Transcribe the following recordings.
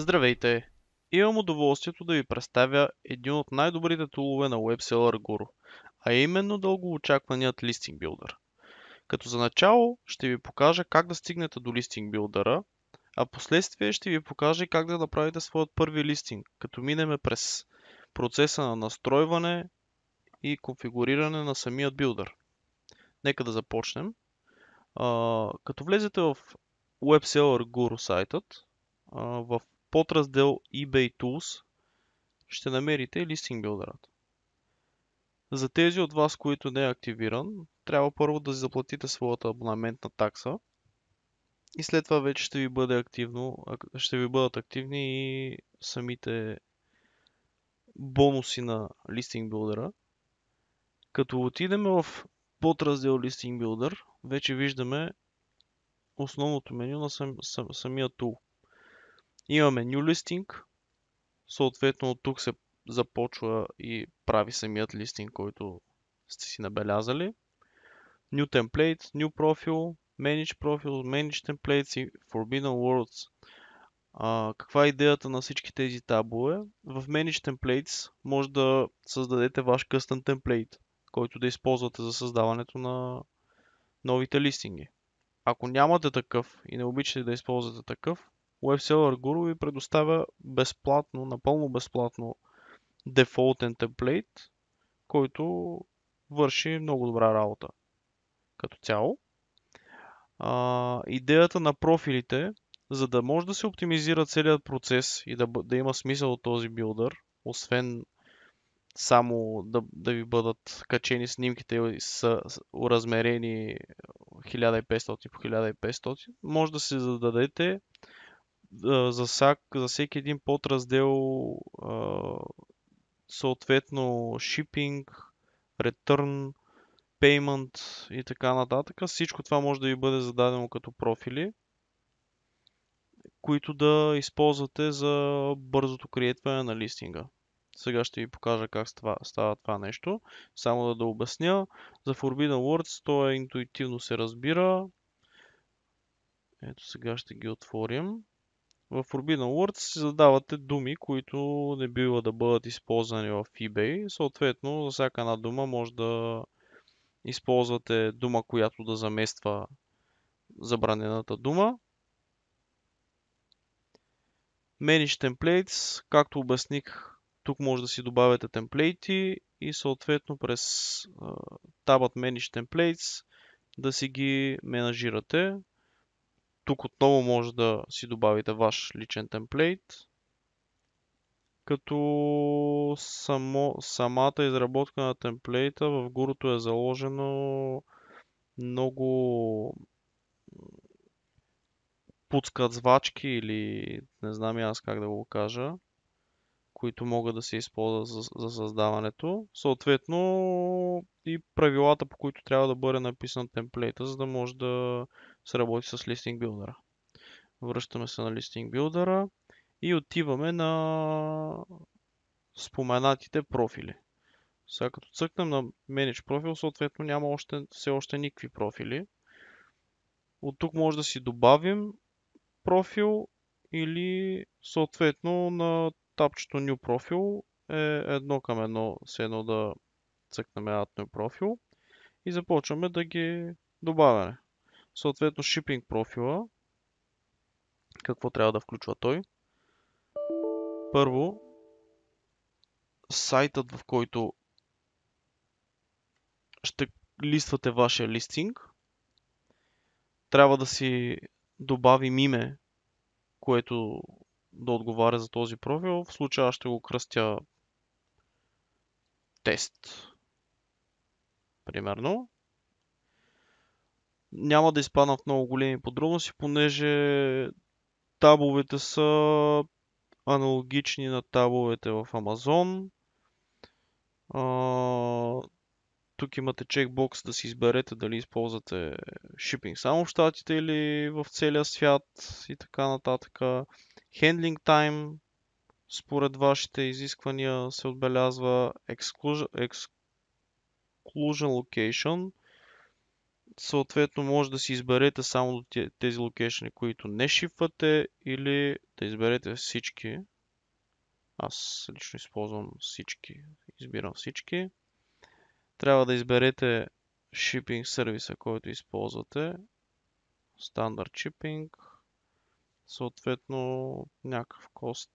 Здравейте! Имам удоволствието да ви представя един от най-добрите тулове на WebSeller Guru, а именно дългоочакваният Listing Builder. Като за начало ще ви покажа как да стигнете до Listing Builder, а последствие ще ви покажа и как да направите своят първи листинг, като минеме през процеса на настройване и конфигуриране на самият билдър. Нека да започнем. Като влезете в WebSeller Guru сайтът, в подраздел eBay Tools ще намерите Listing Builder. За тези от вас, които не е активиран, трябва първо да заплатите своята абонаментна такса и след това вече ще ви бъдат активни и самите бонуси на Listing Builder. Като отидем в подраздел Listing Builder, вече виждаме основното меню на самия тул. Имаме New Listing, съответно от тук се започва и прави самият листинг, който сте си набелязали. New Template, New Profile, Manage Profile, Manage Templates и Forbidden Words. Каква е идеята на всички тези табове? В Manage Templates може да създадете ваш custom template, който да използвате за създаването на новите листинги. Ако нямате такъв и не обичате да използвате такъв, WebSeller Guru ви предоставя безплатно, напълно безплатно дефолтен темплейт, който върши много добра работа като цяло. Идеята на профилите, за да може да се оптимизира целият процес и да има смисъл от този билдър, освен само да ви бъдат качени снимките и са уразмерени 1500 по 1500, може да се зададете за всеки един подраздел съответно shipping, return, payment и така нататък. Всичко това може да ви бъде зададено като профили, които да използвате за бързото креатване на листинга. Сега ще ви покажа как става това нещо. Само да обясня. За Forbidden Words то интуитивно се разбира. Ето сега ще ги отворим. В Forbidden Words си задавате думи, които не бива да бъдат използвани в eBay. Съответно, за всяка една дума може да използвате дума, която да замества забранената дума. Manage Templates, както обясних, тук може да си добавяте темплейти и съответно през табът Manage Templates да си ги менажирате. Тук отново може да си добавите ваш личен темплейт, като самата изработка на темплейта в Гурото е заложено много подсказвачки или не знам и аз как да го кажа, които могат да се използват за създаването. Съответно и правилата, по които трябва да бъде написан темплейта, за да може да се работи с Listing Builder. Връщаме се на Listing Builder и отиваме на споменатите профили. Сега като цъкнем на Manage профил, съответно няма все още никакви профили. От тук може да си добавим профил или съответно на тапчето New профил е едно към едно, все едно да цъкнем Add New профил и започваме да ги добавяме. Съответно Shipping профила, какво трябва да включва той? Първо, сайтът, в който ще листвате вашия листинг, трябва да си добавим име, което да отговаря за този профил. В случая аз ще го кръстя тест. Примерно. Няма да изпадам в много големи подробности, понеже табовете са аналогични на табовете в Amazon. Тук имате чекбокс да си изберете дали използвате shipping само в щатите или в целия свят и така нататък. Handling time според вашите изисквания се отбелязва Exclusion Location. Съответно може да си изберете само тези локейшени, които не шипвате, или да изберете всички. Аз лично използвам всички. Избирам всички. Трябва да изберете shipping сервиса, който използвате. Standard shipping. Съответно някакъв кост.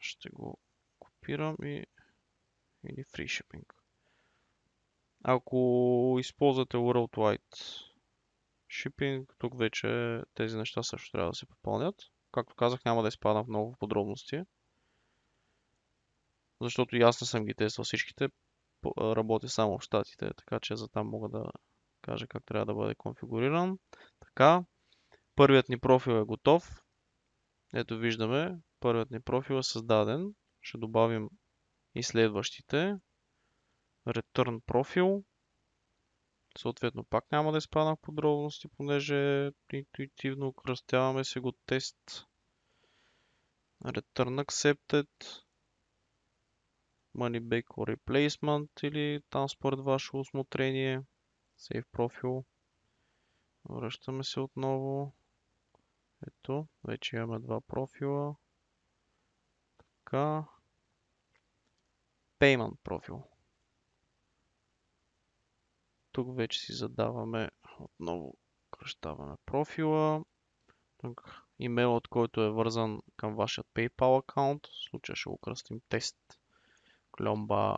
Ще го копирам или free shipping. Ако използвате Worldwide Shipping, тук вече тези неща също трябва да се попълнят. Както казах, няма да изпадам в много подробности, защото и аз не съм ги тествал всичките. Работя само в щатите, така че за там мога да кажа как трябва да бъде конфигуриран. Така, първият ни профил е готов. Ето виждаме, първият ни профил е създаден. Ще добавим и следващите. Return профил. Съответно пак няма да изпадам в подробности, понеже интуитивно кръстяваме си го тест. Return accepted. Money back or replacement или там според ваше усмотрение. Save профил. Връщаме се отново. Ето, вече имаме два профила. Така. Payment профил. Тук вече си задаваме отново, кръщаваме профила. Тук имейлът, който е вързан към вашия PayPal аккаунт. В случая ще го кръстим тест. Кльомба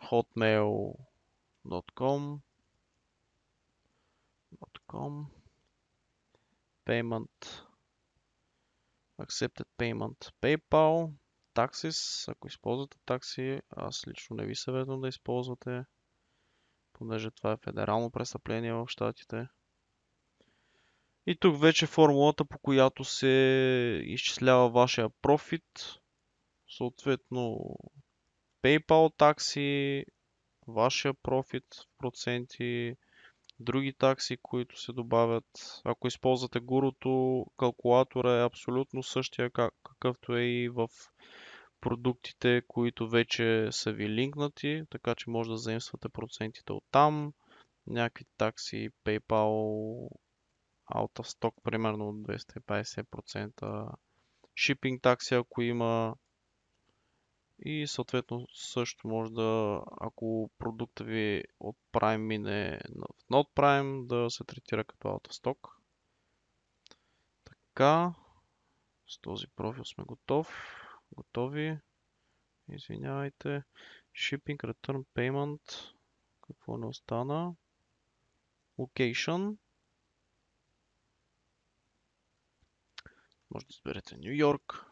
hotmail.com Payment Accepted Payment PayPal Taxes. Ако използвате такси, аз лично не ви съветвам да използвате, понеже това е федерално престъпление в щатите. И тук вече формулата, по която се изчислява вашия профит, съответно PayPal такси, вашия профит в проценти, други такси, които се добавят. Ако използвате гурото, калкулатора е абсолютно същия, какъвто е и в продуктите, които вече са ви линкнати, така че може да заимствате процентите от там. Някакви такси, PayPal, out of stock, примерно от 250%, shipping такси, ако има. И съответно също може да, ако продукта ви от Prime мине в Not Prime, да се третира като out of stock. Така, с този профил сме готови. Извинявайте. Shipping, Return, Payment. Какво не остана? Location. Може да изберете Нью Йорк.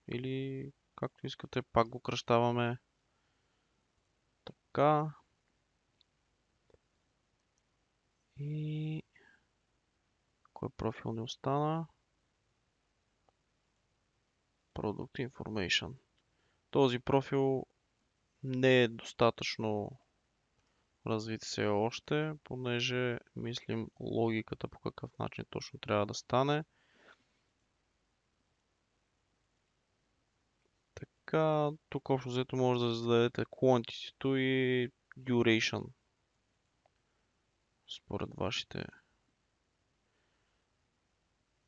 Или както искате, пак го кръщаваме. Така. И кой профил не остана? Product Information. Този профил не е достатъчно развит все още, понеже мислим логиката по какъв начин точно трябва да стане. Така, тук общо взето може да зададете quantity и duration според вашите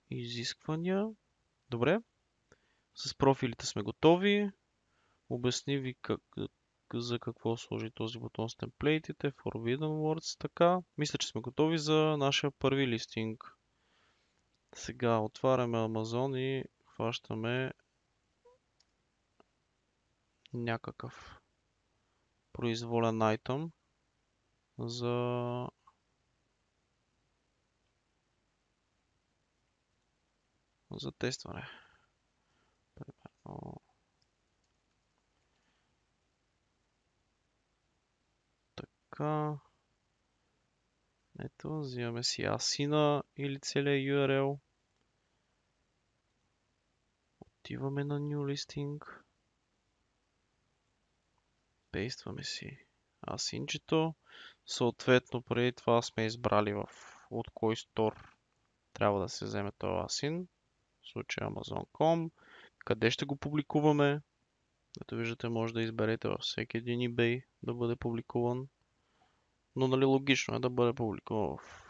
изисквания. Добре, с профилите сме готови. Обясни ви за какво служи този бутон с темплейтите, Forbidden Words, така. Мисля, че сме готови за нашия първи листинг. Сега отваряме Amazon и хващаме някакъв произволен item за тестване. Примерно така. Ето, взимаме си асина или целият URL. Отиваме на New Listing. Пействаме си асинчето. Съответно, преди това сме избрали от кой стор трябва да се вземе този асин. В случая Amazon.com. Къде ще го публикуваме? Ето виждате, може да изберете във всеки един eBay да бъде публикуван. Но нали логично е да бъде публикуван в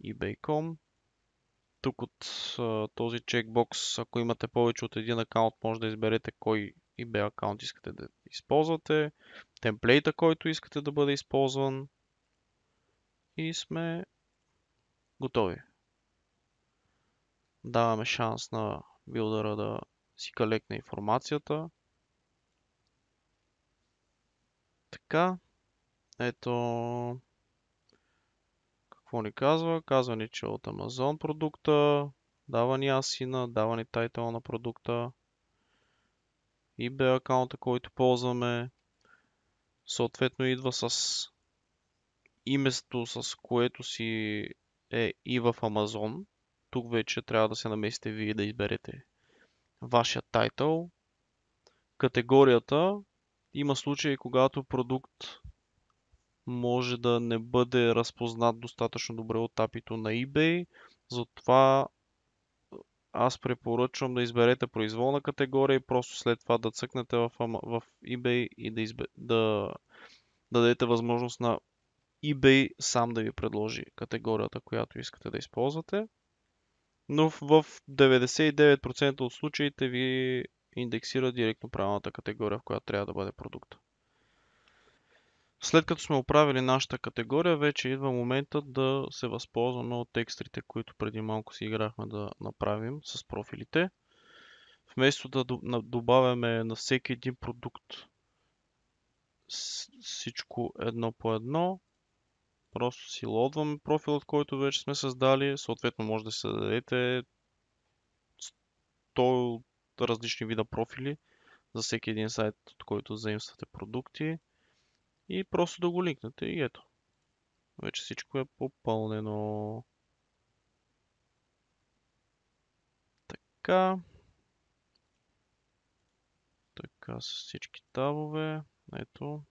ebay.com. Тук от този чекбокс, ако имате повече от един акаунт, може да изберете кой eBay акаунт искате да използвате, темплейта, който искате да бъде използван и сме готови. Даваме шанс на билдъра да си калекне информацията. Така, ето какво ни казва? Казва ни, че от Amazon продукта, дава ни асина, дава ни тайтъл на продукта, eBay акаунта, който ползваме, съответно идва с името, с което си е и в Amazon. Тук вече трябва да се намесите вие да изберете вашия тайтъл. Категорията има случаи, когато продукт може да не бъде разпознат достатъчно добре от API-то на eBay. Затова аз препоръчвам да изберете произволна категория и просто след това да цъкнете в eBay и да дадете възможност на eBay сам да ви предложи категорията, която искате да използвате. Но в 99% от случаите ви индексира директно правилната категория, в която трябва да бъде продукта. След като сме оправили нашата категория, вече идва моментът да се възползваме от екстрите, които преди малко си играхме да направим с профилите. Вместо да добавяме на всеки един продукт всичко едно по едно, просто си лодваме профилът, който вече сме създали. Съответно може да се дадете 100 различни вида профили за всеки един сайт, от който заимствате продукти. И просто да го линкнете и ето. Вече всичко е попълнено. Така. Така с всички табове. Ето.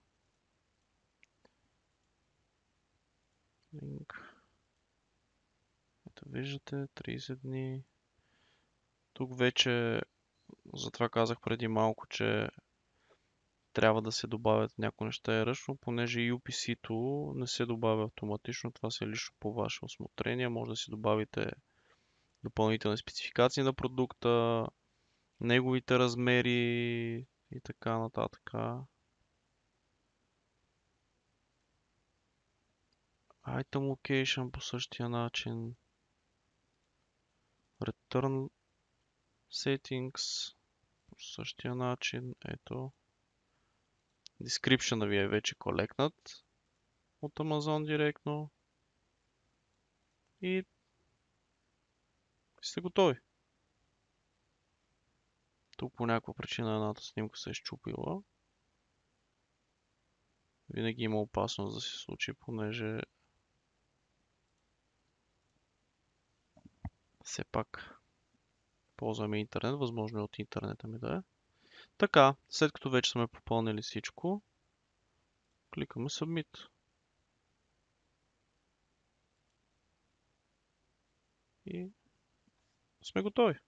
Линк. Ето виждате, 30 дни. Тук вече, затова казах преди малко, че трябва да се добавят някои неща е ръчно, понеже UPC-то не се добавя автоматично. Това се е лично по ваше усмотрение. Може да си добавите допълнителни спецификации на продукта, неговите размери и така нататък. Item Location по същия начин. Return Settings по същия начин. Ето. Description ви е вече колекнат от Amazon директно. И сте готови. Тук по някаква причина едната снимка се е счупила. Винаги има опасност да се случи, понеже все пак ползваме интернет, възможно е от интернета ми да е. Така, след като вече сме попълнили всичко, кликаме Submit. И сме готови.